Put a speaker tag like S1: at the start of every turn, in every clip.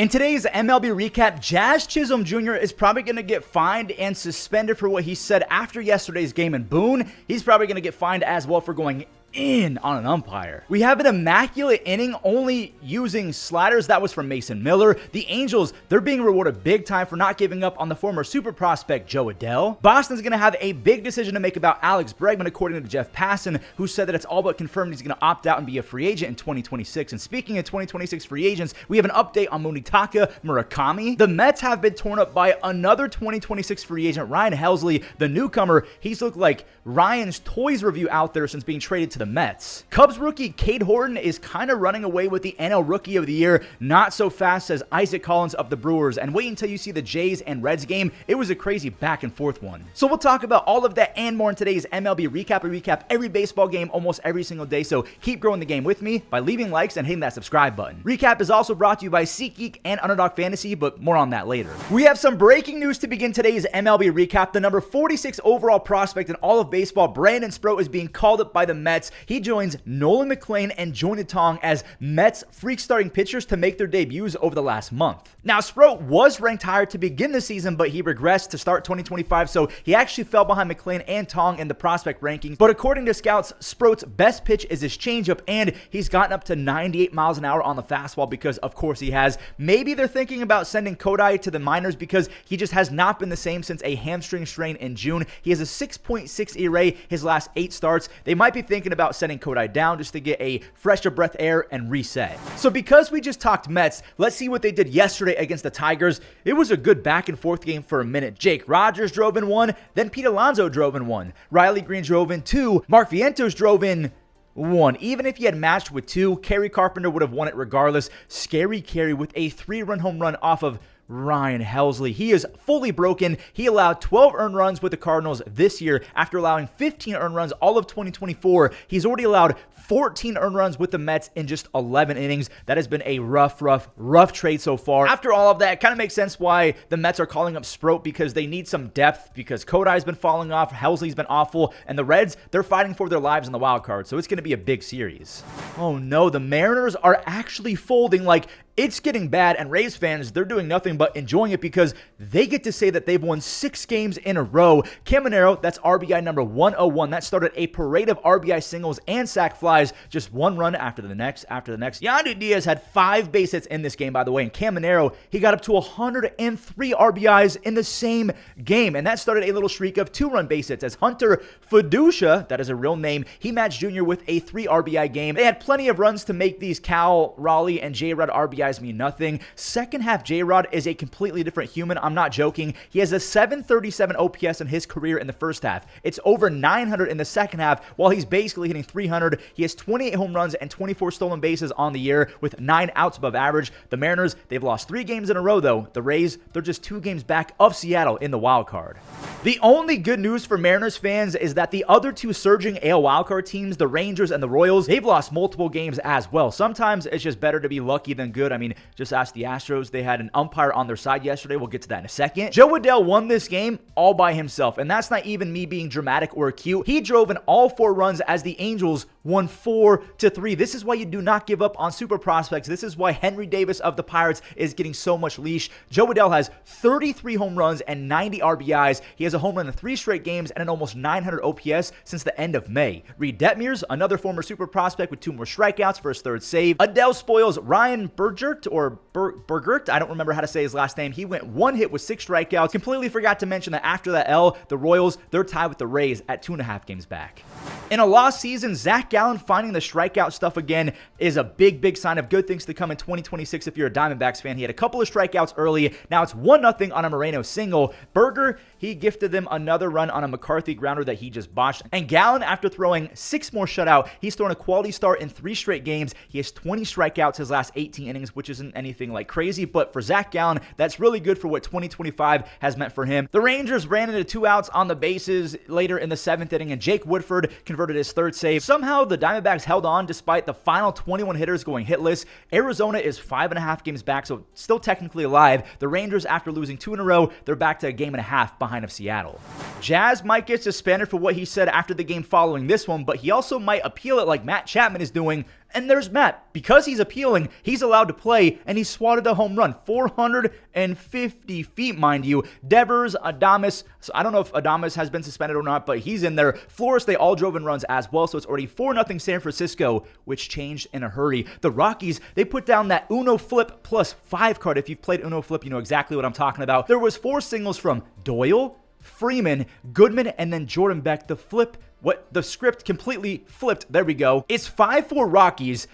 S1: In today's MLB recap, Jazz Chisholm Jr. is probably going to get fined and suspended for what he said after yesterday's game in Boone. He's probably going to get fined as well for going in on an umpire. We have an immaculate inning only using sliders. That was from Mason Miller. The Angels, they're being rewarded big time for not giving up on the former super prospect Joe Adell. Boston's going to have a big decision to make about Alex Bregman, according to Jeff Passan, who said that it's all but confirmed he's going to opt out and be a free agent in 2026. And speaking of 2026 free agents, we have an update on Munetaka Murakami. The Mets have been torn up by another 2026 free agent, Ryan Helsley, the newcomer. He's looked like Ryan's Toys review out there since being traded to the Mets. Cubs rookie Cade Horton is kind of running away with the NL Rookie of the Year. Not so fast, says Isaac Collins of the Brewers. And wait until you see the Jays and Reds game. It was a crazy back and forth one. So we'll talk about all of that and more in today's MLB recap. We recap every baseball game almost every single day. So keep growing the game with me by leaving likes and hitting that subscribe button. Recap is also brought to you by SeatGeek and Underdog Fantasy, but more on that later. We have some breaking news to begin today's MLB recap. The number 46 overall prospect in all of baseball, Brandon Sproat, is being called up by the Mets. He joins Nolan, McLean, and Jonah Tong as Mets freak starting pitchers to make their debuts over the last month. Now, Sproat was ranked higher to begin the season, but he regressed to start 2025, so he actually fell behind McLean and Tong in the prospect rankings. But according to scouts, Sproat's best pitch is his changeup, and he's gotten up to 98 miles an hour on the fastball because, of course, he has. Maybe they're thinking about sending Kodai to the minors because he just has not been the same since a hamstring strain in June. He has a 6.6 ERA his last 8 starts. They might be thinking about sending Kodai down just to get a fresh of breath air and reset. So because we just talked Mets, let's see what they did yesterday against the Tigers. It was a good back and forth game for a minute. Jake Rogers drove in 1, then Pete Alonso drove in 1. Riley Greene drove in 2. Mark Vientos drove in 1. Even if he had matched with 2, Kerry Carpenter would have won it regardless. Scary Kerry with a 3-run home run off of Ryan Helsley. He is fully broken. He allowed 12 earned runs with the Cardinals this year after allowing 15 earned runs all of 2024. He's already allowed 14 earned runs with the Mets in just 11 innings. That has been a rough trade so far. After all of that, it kind of makes sense why the Mets are calling up Sproat, because they need some depth, because Kodai's been falling off, Helsley's been awful, and the Reds, they're fighting for their lives in the wild card, so it's going to be a big series. Oh no, the Mariners are actually folding. Like, it's getting bad, and Rays fans, they're doing nothing but enjoying it because they get to say that they've won 6 games in a row. Caminero, that's RBI number 101. That started a parade of RBI singles and sac flies, just one run after the next. Yandy Diaz had 5 base hits in this game, by the way, and Caminero, he got up to 103 RBIs in the same game, and that started a little streak of 2-run base hits as Hunter Feduccia, that is a real name, he matched Junior with a 3 RBI game. They had plenty of runs to make these Cal, Raleigh, and J-Rod RBIs mean nothing. Second half J-Rod is a completely different human. I'm not joking. He has a 737 OPS in his career in the first half. It's over 900 in the second half, while he's basically hitting 300. He has 28 home runs and 24 stolen bases on the year with 9 outs above average. The Mariners, they've lost 3 games in a row though. The Rays, they're just 2 games back of Seattle in the wild card. The only good news for Mariners fans is that the other 2 surging AL wildcard teams, the Rangers and the Royals, they've lost multiple games as well. Sometimes it's just better to be lucky than good. I mean, just ask the Astros. They had an umpire on their side yesterday. We'll get to that in a second. Joe Adell won this game all by himself, and that's not even me being dramatic or cute. He drove in all 4 runs as the Angels won 4-3. This is why you do not give up on super prospects. This is why Henry Davis of the Pirates is getting so much leash. Joe Adell has 33 home runs and 90 RBIs. He has a home run in 3 straight games and an almost 900 OPS since the end of May. Reed Detmers, another former super prospect with 2 more strikeouts for his 3rd save. Adell spoils Ryan Bergert, or Bergert, I don't remember how to say his last name. He went 1 hit with 6 strikeouts. Completely forgot to mention that after that L, the Royals, they're tied with the Rays at 2.5 games back. In a lost season, Zac Gallen finding the strikeout stuff again is a big sign of good things to come in 2026 if you're a Diamondbacks fan. He had a couple of strikeouts early. Now it's 1-0 on a Moreno single. Berger, he gifted them another run on a McCarthy grounder that he just botched. And Gallen, after throwing 6 more shutout, he's thrown a quality start in 3 straight games. He has 20 strikeouts his last 18 innings, which isn't anything like crazy, but for Zac Gallen, that's really good for what 2025 has meant for him. The Rangers ran into 2 outs on the bases later in the 7th inning, and Jake Woodford converted his 3rd save. Somehow, the Diamondbacks held on despite the final 21 hitters going hitless. Arizona is 5.5 games back, so still technically alive. The Rangers, after losing 2 in a row, they're back to a game and a half behind of Seattle. Jazz might get suspended for what he said after the game following this one, but he also might appeal it like Matt Chapman is doing And there's Matt. Because he's appealing, he's allowed to play, and he swatted a home run. 450 feet, mind you. Devers, Adames, so I don't know if Adames has been suspended or not, but he's in there. Flores, they all drove in runs as well, so it's already 4-0 San Francisco, which changed in a hurry. The Rockies, they put down that Uno Flip plus 5 card. If you've played Uno Flip, you know exactly what I'm talking about. There was 4 singles from Doyle, Freeman, Goodman, and then Jordan Beck. The script completely flipped. There we go. It's 5-4 Rockies.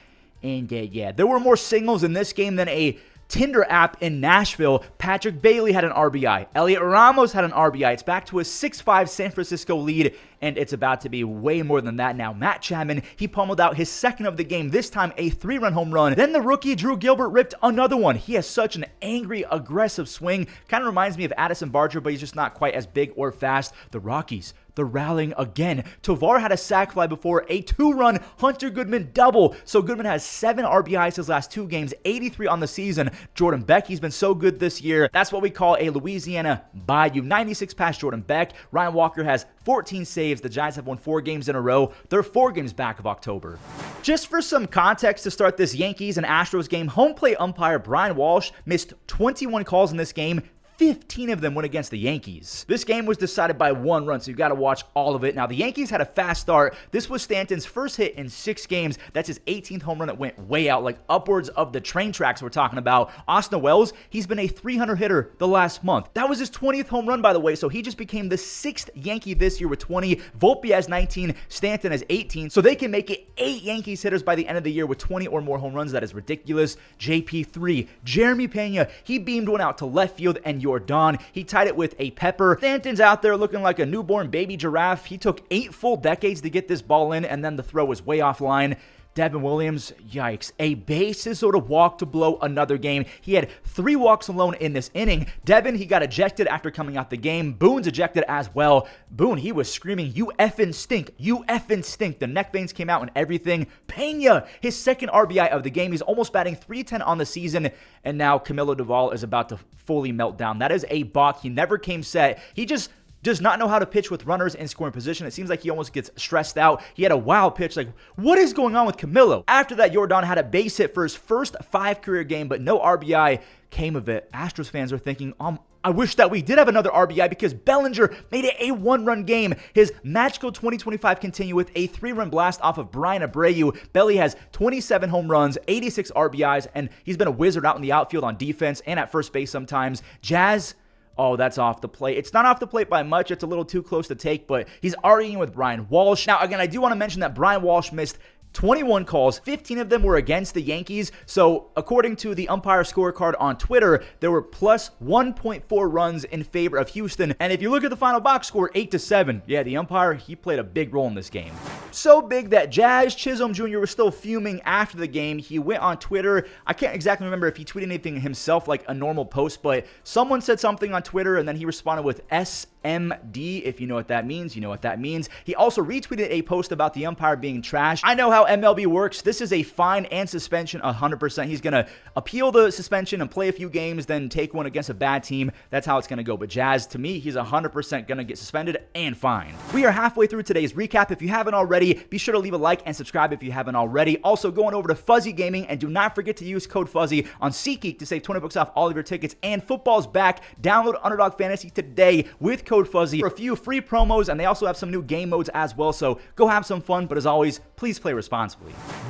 S1: And yeah, there were more singles in this game than a Tinder app in Nashville. Patrick Bailey had an RBI. Elliot Ramos had an RBI. It's back to a 6-5 San Francisco lead, and it's about to be way more than that now. Matt Chapman, he pummeled out his second of the game, this time a 3-run home run. Then the rookie Drew Gilbert ripped another one. He has such an angry, aggressive swing. Kind of reminds me of Addison Barger, but he's just not quite as big or fast. The Rockies, they're rallying again. Tovar had a sac fly before, a 2-run Hunter Goodman double. So Goodman has 7 RBIs his last 2 games, 83 on the season. Jordan Beck, he's been so good this year. That's what we call a Louisiana Bayou. 96 past Jordan Beck. Ryan Walker has 14 saves. The Giants have won 4 games in a row. They're 4 games back of October. Just for some context to start this Yankees and Astros game, home plate umpire Brian Walsh missed 21 calls in this game. 15 of them went against the Yankees. This game was decided by 1 run, so you've got to watch all of it. Now, the Yankees had a fast start. This was Stanton's first hit in 6 games. That's his 18th home run that went way out, like upwards of the train tracks we're talking about. Austin Wells, he's been a 300 hitter the last month. That was his 20th home run, by the way, so he just became the 6th Yankee this year with 20. Volpe has 19, Stanton has 18, so they can make it 8 Yankees hitters by the end of the year with 20 or more home runs. That is ridiculous. JP 3. Jeremy Pena, he beamed one out to left field, and Jordan, he tied it with a pepper. Stanton's out there looking like a newborn baby giraffe. He took 8 full decades to get this ball in, and then the throw was way offline. Devin Williams, yikes. A bases sort of walk to blow another game. He had 3 walks alone in this inning. Devin, he got ejected after coming out the game. Boone's ejected as well. Boone, he was screaming, "You effing stink. You effing stink." The neck veins came out and everything. Pena, his second RBI of the game. He's almost batting .310 on the season. And now Camilo Doval is about to fully melt down. That is a balk. He never came set. He just does not know how to pitch with runners in scoring position. It seems like he almost gets stressed out. He had a wild pitch. Like, what is going on with Camilo? After that, Jordan had a base hit for his first 5 career game, but no RBI came of it. Astros fans are thinking, I wish that we did have another RBI because Bellinger made it a 1-run game. His magical 2025 continue with a 3-run blast off of Brian Abreu. Belly has 27 home runs, 86 RBIs, and he's been a wizard out in the outfield on defense and at first base sometimes. Jazz, oh, that's off the plate. It's not off the plate by much. It's a little too close to take, but he's arguing with Brian Walsh. Now, again, I do want to mention that Brian Walsh missed 21 calls, 15 of them were against the Yankees. So according to the umpire scorecard on Twitter, there were plus 1.4 runs in favor of Houston. And if you look at the final box score, 8-7. Yeah, the umpire, he played a big role in this game. So big that Jazz Chisholm Jr. was still fuming after the game. He went on Twitter. I can't exactly remember if he tweeted anything himself like a normal post, but someone said something on Twitter and then he responded with SMD. If you know what that means, you know what that means. He also retweeted a post about the umpire being trash. I know how MLB works. This is a fine and suspension 100%. He's going to appeal the suspension and play a few games, then take one against a bad team. That's how it's going to go. But Jazz, to me, he's 100% going to get suspended and fined. We are halfway through today's recap. If you haven't already, be sure to leave a like and subscribe if you haven't already. Also, going over to Fuzzy Gaming, and do not forget to use code Fuzzy on SeatGeek to save $20 off all of your tickets. And football's back. Download Underdog Fantasy today with code Fuzzy for a few free promos, and they also have some new game modes as well. So go have some fun, but as always, please play responsibly.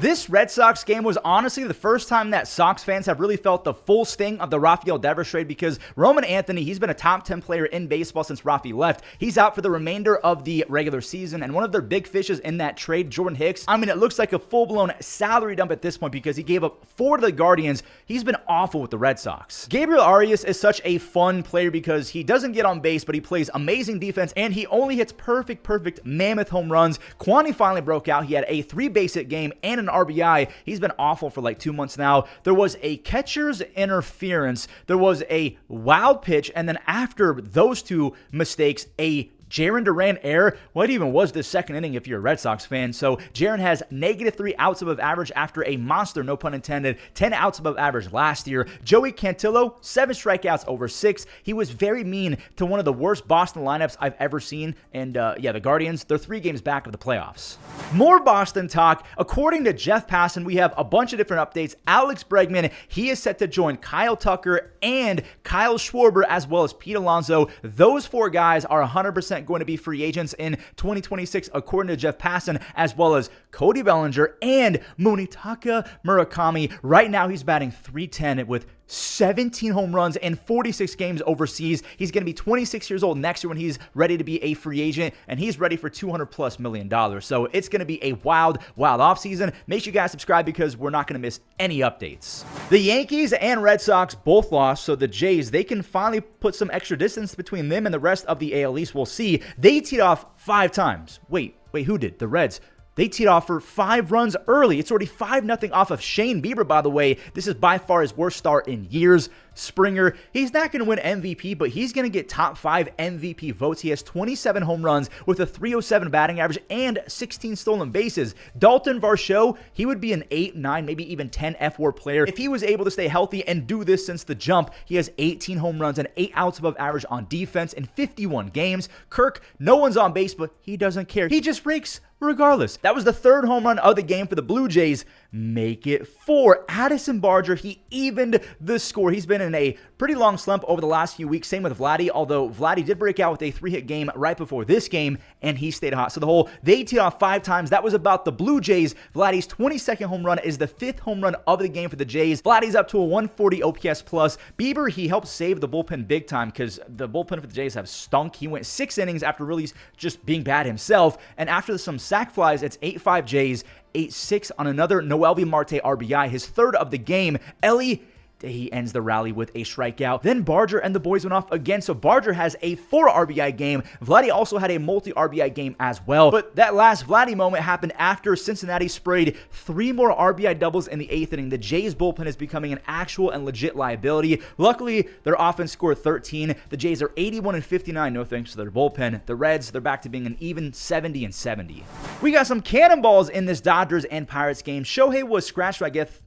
S1: This Red Sox game was honestly the first time that Sox fans have really felt the full sting of the Rafael Devers trade, because Roman Anthony, he's been a top 10 player in baseball since Rafi left. He's out for the remainder of the regular season, and one of their big fishes in that trade, Jordan Hicks, I mean, it looks like a full-blown salary dump at this point because he gave up 4 to the Guardians. He's been awful with the Red Sox. Gabriel Arias is such a fun player because he doesn't get on base, but he plays amazing defense, and he only hits perfect mammoth home runs. Kwani finally broke out. He had a 3-base hit game and an RBI. He's been awful for like 2 months now. There was a catcher's interference. There was a wild pitch, and then after those 2 mistakes, a Jarren Duran error. What even was this second inning if you're a Red Sox fan? So Jarren has -3 outs above average after a monster, no pun intended, 10 outs above average last year. Joey Cantillo, 7 strikeouts over 6. He was very mean to one of the worst Boston lineups I've ever seen. And yeah, the Guardians, they're 3 games back of the playoffs. More Boston talk. According to Jeff Passan, we have a bunch of different updates. Alex Bregman, he is set to join Kyle Tucker and Kyle Schwarber as well as Pete Alonso. Those 4 guys are 100% going to be free agents in 2026, according to Jeff Passan, as well as Cody Bellinger and Munetaka Murakami. Right now, he's batting .310 with 17 home runs in 46 games overseas. He's going to be 26 years old next year when he's ready to be a free agent, and he's ready for $200+ million. So it's going to be a wild offseason. Make sure you guys subscribe because we're not going to miss any updates. The Yankees and Red Sox both lost, so the Jays, they can finally put some extra distance between them and the rest of the AL East. We'll see. They teed off 5 times. Wait, who did? The Reds. They teed off for 5 runs early. It's already 5-0 off of Shane Bieber, by the way. This is by far his worst start in years. Springer, he's not going to win MVP, but he's going to get top 5 MVP votes. He has 27 home runs with a .307 batting average and 16 stolen bases. Dalton Varsho, he would be an 8, 9, maybe even 10 F4 player if he was able to stay healthy and do this since the jump. He has 18 home runs and 8 outs above average on defense in 51 games. Kirk, no one's on base, but he doesn't care. He just rakes regardless. That was the 3rd home run of the game for the Blue Jays. Make it 4. Addison Barger, he evened the score. He's been in a pretty long slump over the last few weeks. Same with Vladdy, although Vladdy did break out with a 3-hit game right before this game, and he stayed hot. So they teed off 5 times. That was about the Blue Jays. Vladdy's 22nd home run is the 5th home run of the game for the Jays. Vladdy's up to a 140 OPS plus. Bieber, he helped save the bullpen big time because the bullpen for the Jays have stunk. He went 6 innings after really just being bad himself, and after some sac flies, it's 8-5 Jays, 8-6 on another Noelvi Marte RBI, his 3rd of the game. Ellie, he ends the rally with a strikeout. Then Barger and the boys went off again, so Barger has a 4 RBI game. Vladdy also had a multi-RBI game as well. But that last Vladdy moment happened after Cincinnati sprayed 3 more RBI doubles in the 8th inning. The Jays bullpen is becoming an actual and legit liability. Luckily, their offense scored 13. The Jays are 81-59, no thanks to their bullpen. The Reds, they're back to being an even 70-70. We got some cannonballs in this Dodgers and Pirates game. Shohei was scratched, I guess.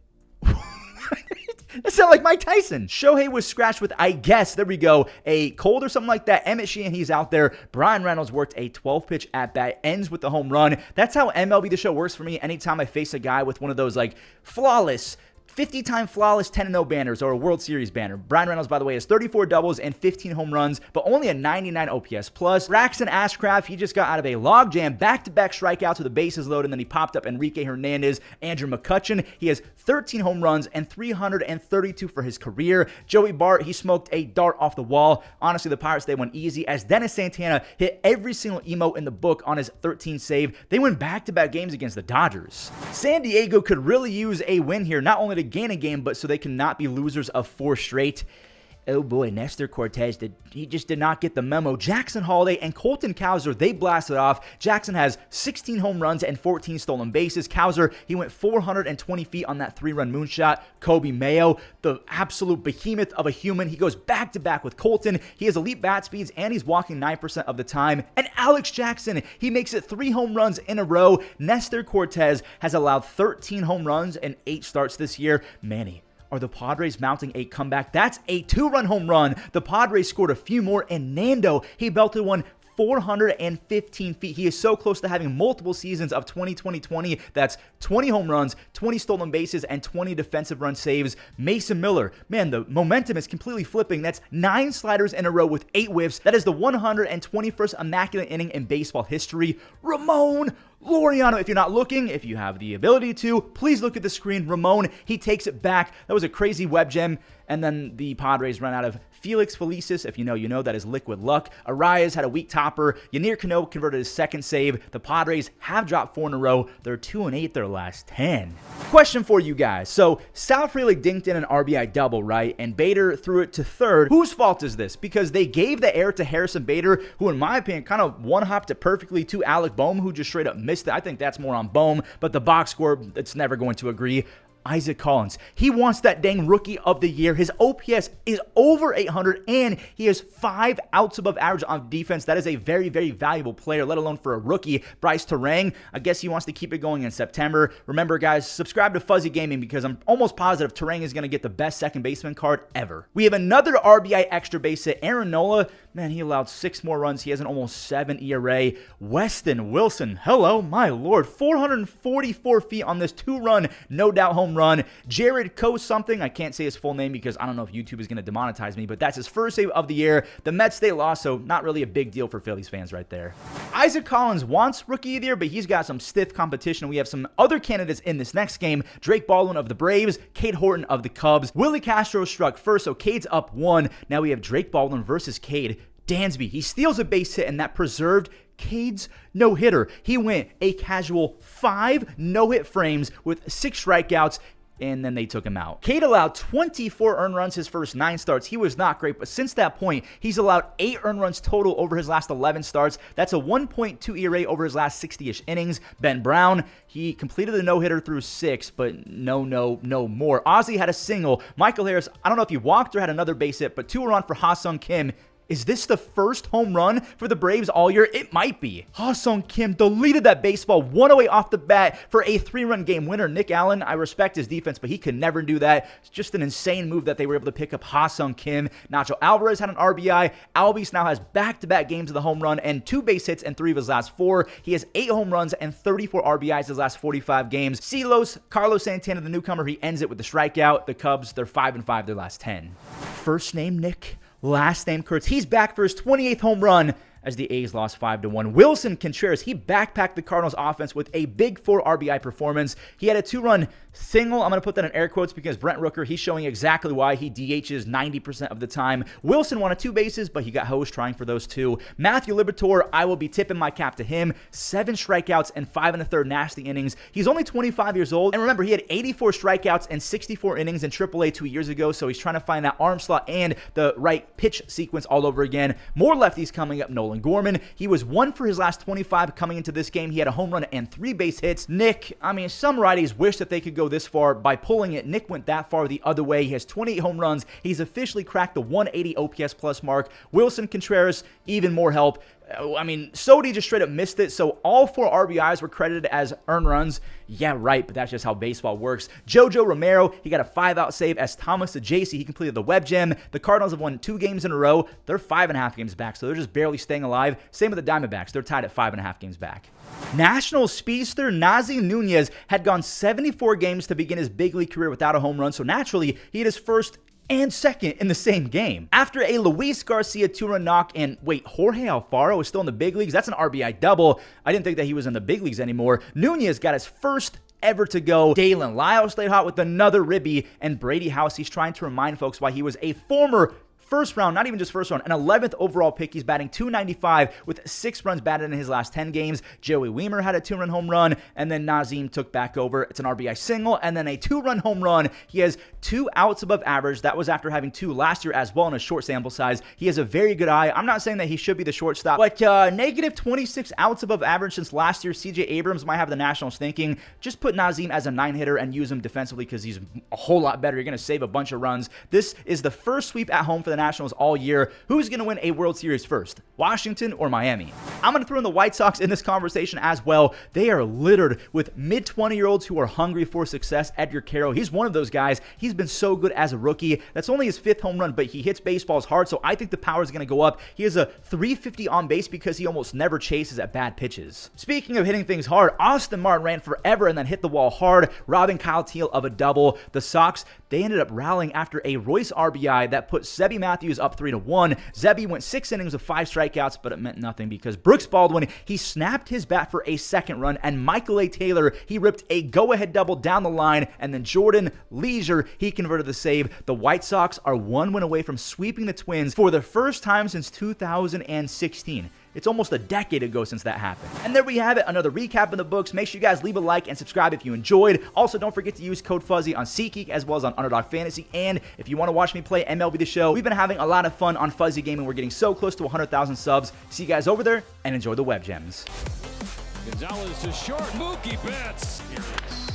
S1: That sounded like Mike Tyson. Shohei was scratched with, I guess, there we go, a cold or something like that. Emmett Sheehan, he's out there. Brian Reynolds worked a 12-pitch at-bat, ends with the home run. That's how MLB The Show works for me. Anytime I face a guy with one of those, like, flawless 50-time flawless 10-0 banners or a World Series banner. Brian Reynolds, by the way, has 34 doubles and 15 home runs, but only a 99 OPS plus. Braxton Ashcraft, he just got out of a logjam, back-to-back strikeouts with the bases loaded, and then he popped up Enrique Hernandez, Andrew McCutchen. He has 13 home runs and 332 for his career. Joey Bart, he smoked a dart off the wall. Honestly, the Pirates, they went easy as Dennis Santana hit every single emote in the book on his 13th save. They win back-to-back games against the Dodgers. San Diego could really use a win here, not only to gain a game, but so they cannot be losers of 4 straight. Oh boy, Nestor Cortez, he just did not get the memo. Jackson Holiday and Colton Cowser, they blasted off. Jackson has 16 home runs and 14 stolen bases. Cowser, he went 420 feet on that 3-run moonshot. Kobe Mayo, the absolute behemoth of a human, he goes back-to-back with Colton. He has elite bat speeds, and he's walking 9% of the time. And Alex Jackson, he makes it 3 home runs in a row. Nestor Cortez has allowed 13 home runs and 8 starts this year. Manny, are the Padres mounting a comeback? That's a 2-run home run. The Padres scored a few more, and Nando, he belted one 415 feet. He is so close to having multiple seasons of 2020. That's 20 home runs, 20 stolen bases, and 20 defensive run saves. Mason Miller, man, the momentum is completely flipping. That's 9 sliders in a row with 8 whiffs. That is the 121st immaculate inning in baseball history. Ramon Laureano, if you're not looking, if you have the ability to, please look at the screen. Ramon, he takes it back. That was a crazy web gem. And then the Padres run out of Felix Felicis. If you know, you know. That is liquid luck. Arias had a weak topper. Yanir Cano converted his 2nd save. The Padres have dropped 4 in a row. They're 2-8 their last 10. Question for you guys. So Sal Frelick dinked in an RBI double, right? And Bader threw it to 3rd. Whose fault is this? Because they gave the air to Harrison Bader, who in my opinion kind of one-hopped it perfectly to Alec Boehm, who just straight up missed it. I think that's more on Boehm, but the box score, it's never going to agree. Isaac Collins. He wants that dang Rookie of the Year. His OPS is over 800, and he has 5 outs above average on defense. That is a very, very valuable player, let alone for a rookie. Bryce Terang, I guess he wants to keep it going in September. Remember, guys, subscribe to Fuzzy Gaming because I'm almost positive Terang is going to get the best second baseman card ever. We have another RBI extra base hit. Aaron Nola, man, he allowed 6 more runs. He has an almost 7 ERA. Weston Wilson, hello, my lord, 444 feet on this 2-run, no doubt home run. Jared Coe something, I can't say his full name because I don't know if YouTube is going to demonetize me, but that's his first save of the year. The Mets, they lost, so not really a big deal for Phillies fans right there. Isaac Collins wants Rookie of the Year, but he's got some stiff competition. We have some other candidates in this next game. Drake Baldwin of the Braves, Cade Horton of the Cubs. Willie Castro struck first, so Cade's up 1. Now we have Drake Baldwin versus Cade. Dansby, he steals a base hit, and that preserved Cade's no-hitter. He went a casual 5 no-hit frames with 6 strikeouts, and then they took him out. Cade allowed 24 earned runs his first 9 starts. He was not great, but since that point, he's allowed 8 earned runs total over his last 11 starts. That's a 1.2 ERA over his last 60-ish innings. Ben Brown, he completed the no-hitter through 6, but no more. Ozzie had a single. Michael Harris, I don't know if he walked or had another base hit, but 2 were on for Ha-Sung Kim. Is this the first home run for the Braves all year? It might be. Ha-Sung Kim deleted that baseball 1-0 off the bat for a 3-run game winner. Nick Allen, I respect his defense, but he could never do that. It's just an insane move that they were able to pick up Ha-Sung Kim. Nacho Alvarez had an RBI. Albies now has back-to-back games of the home run and 2 base hits in 3 of his last 4. He has 8 home runs and 34 RBIs his last 45 games. Silos, Carlos Santana, the newcomer, he ends it with the strikeout. The Cubs, they're 5-5 their last 10. First name Nick, last name Kurtz. He's back for his 28th home run as the A's lost 5-1. Wilson Contreras, he backpacked the Cardinals offense with a big 4 RBI performance. He had a 2-run single. I'm going to put that in air quotes because Brent Rooker, he's showing exactly why he DHs 90% of the time. Wilson wanted 2 bases, but he got hosed trying for those 2. Matthew Liberatore, I will be tipping my cap to him. 7 strikeouts and 5 1/3 nasty innings. He's only 25 years old. And remember, he had 84 strikeouts and 64 innings in AAA 2 years ago, so he's trying to find that arm slot and the right pitch sequence all over again. More lefties coming up. Nolan Gorman, he was 1 for his last 25 coming into this game. He had a home run and 3 base hits. Nick, I mean, some righties wish that they could go this far by pulling it. Nick went that far the other way. He has 28 home runs. He's officially cracked the 180 OPS plus mark. Wilson Contreras, even more help. I mean, Sodi just straight up missed it, so all 4 RBIs were credited as earned runs. Yeah, right, but that's just how baseball works. Jojo Romero, he got a 5-out save as Thomas Ajacey. He completed the web gem. The Cardinals have won 2 games in a row. They're 5.5 games back, so they're just barely staying alive. Same with the Diamondbacks. They're tied at 5.5 games back. National speedster Nasim Nunez had gone 74 games to begin his big league career without a home run, so naturally, he had his first and second in the same game. After a Luis Garcia 2-run knock, and wait, Jorge Alfaro is still in the big leagues? That's an RBI double. I didn't think that he was in the big leagues anymore. Nunez got his first ever to go. Dalen Lyle stayed hot with another ribby, and Brady House, he's trying to remind folks why he was a former first round, not even just first round, an 11th overall pick. He's batting .295 with 6 runs batted in his last 10 games. Joey Weimer had a 2-run home run, and then Nasim took back over. It's an RBI single, and then a 2-run home run. He has 2 outs above average. That was after having 2 last year as well in a short sample size. He has a very good eye. I'm not saying that he should be the shortstop, but negative 26 outs above average since last year. CJ Abrams might have the Nationals thinking, just put Nasim as a 9-hitter and use him defensively because he's a whole lot better. You're going to save a bunch of runs. This is the first sweep at home for the Nationals all year. Who's going to win a World Series first? Washington or Miami? I'm going to throw in the White Sox in this conversation as well. They are littered with mid-20-year-olds who are hungry for success. Edgar Carroll, he's one of those guys. He's been so good as a rookie. That's only his 5th home run, but he hits baseballs hard, so I think the power is going to go up. He has a 350 on base because he almost never chases at bad pitches. Speaking of hitting things hard, Austin Martin ran forever and then hit the wall hard, robbing Kyle Teel of a double. The Sox, they ended up rallying after a Royce RBI that put Sebby Matthews up 3-1. Zebby went 6 innings with 5 strikeouts, but it meant nothing because Brooks Baldwin, he snapped his bat for a 2nd run, and Michael A. Taylor, he ripped a go-ahead double down the line, and then Jordan Leisure, he converted the save. The White Sox are 1 win away from sweeping the Twins for the first time since 2016. It's almost a decade ago since that happened. And there we have it, another recap in the books. Make sure you guys leave a like and subscribe if you enjoyed. Also, don't forget to use code Fuzzy on SeatGeek as well as on Underdog Fantasy. And if you want to watch me play MLB The Show, we've been having a lot of fun on Fuzzy Gaming. We're getting so close to 100,000 subs. See you guys over there and enjoy the web gems.
S2: Gonzalez to short. Mookie Betts. Here it is.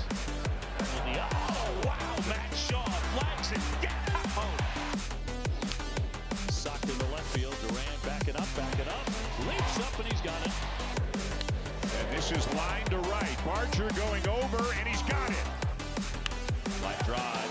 S2: it. Get home.
S3: Socked in the left field. Durant backing up. Leaps up and he's got it.
S2: And this is line to right. Barger going over and he's got it.
S3: Line drive.